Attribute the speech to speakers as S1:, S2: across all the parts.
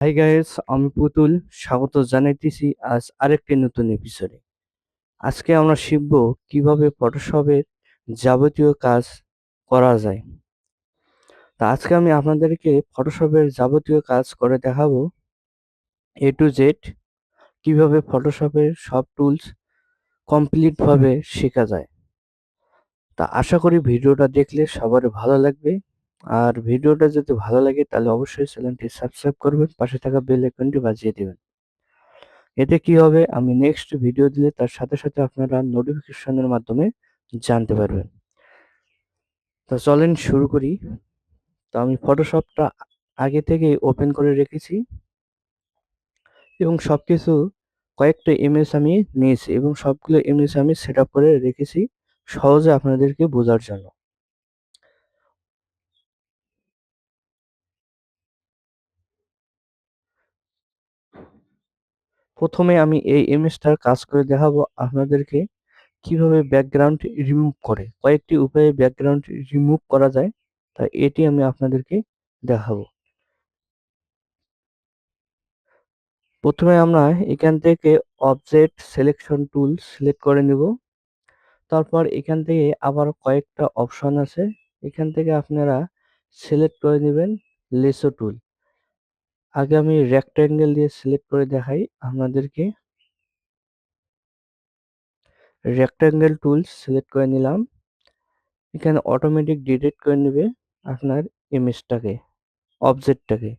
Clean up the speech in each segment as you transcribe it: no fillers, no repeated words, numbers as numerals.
S1: Hi guys, আমি পুতুল। স্বাগত জানাইতেছি আজ আরেকটি নতুন এপিসোডে। আজকে আমরা শিখব কিভাবে ফটোশপের যাবতীয় কাজ করা যায়। আজকে আমি আপনাদেরকে ফটোশপের যাবতীয় কাজ করে দেখাবো, এ টু জেড কিভাবে ফটোশপের সব টুলস কমপ্লিট ভাবে শেখা যায়। আশা করি ভিডিওটা দেখলে সবার ভালো লাগবে। আর ভিডিওটা যদি ভালো লাগে তাহলে অবশ্যই চ্যানেলটি সাবস্ক্রাইব করবেন, পাশে থাকা বেল আইকনটি বাজিয়ে দিবেন। এতে কি হবে, আমি নেক্সট ভিডিও দিলে তার সাথে সাথে আপনারা নোটিফিকেশনের মাধ্যমে জানতে পারবেন। চলেন শুরু করি। আমি ফটোশপটা আগে থেকেই ওপেন করে রেখেছি এবং সবকিছু কয়েকটা ইমেজ আমি নিয়েছি এবং সবগুলো ইমেজ আমি সেট আপ করে রেখেছি সহজে আপনাদেরকে বোঝার জন্য। প্রথমে আমি এই ইমেজটার কাজ করে দেখাবো আপনাদেরকে কিভাবে ব্যাকগ্রাউন্ড রিমুভ করে, কয়েকটি উপায়ে ব্যাকগ্রাউন্ড রিমুভ করা যায়। তাই এটি আমি আপনাদেরকে দেখাবো। প্রথমে আমরা এখান থেকে অবজেক্ট সিলেকশন টুল সিলেক্ট করে নিব। তারপর এখান থেকে আবার কয়েকটা অপশন আছে, এখান থেকে আপনারা সিলেক্ট করে নেবেন লেসো টুল। আগে আমি রেক্টাঙ্গেল দিয়ে সিলেক্ট করে দেখাই আপনাদেরকে। রেক্টাঙ্গেল টুল সিলেক্ট করে নিলাম। এখানে অটোমেটিক ডিলিট করে নেবে আপনার ইমেজটাকে, অবজেক্টটাকে।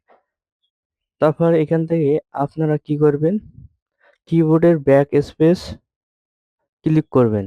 S1: তারপর এখান থেকে আপনারা কি করবেন, কিবোর্ডের ব্যাক স্পেস ক্লিক করবেন।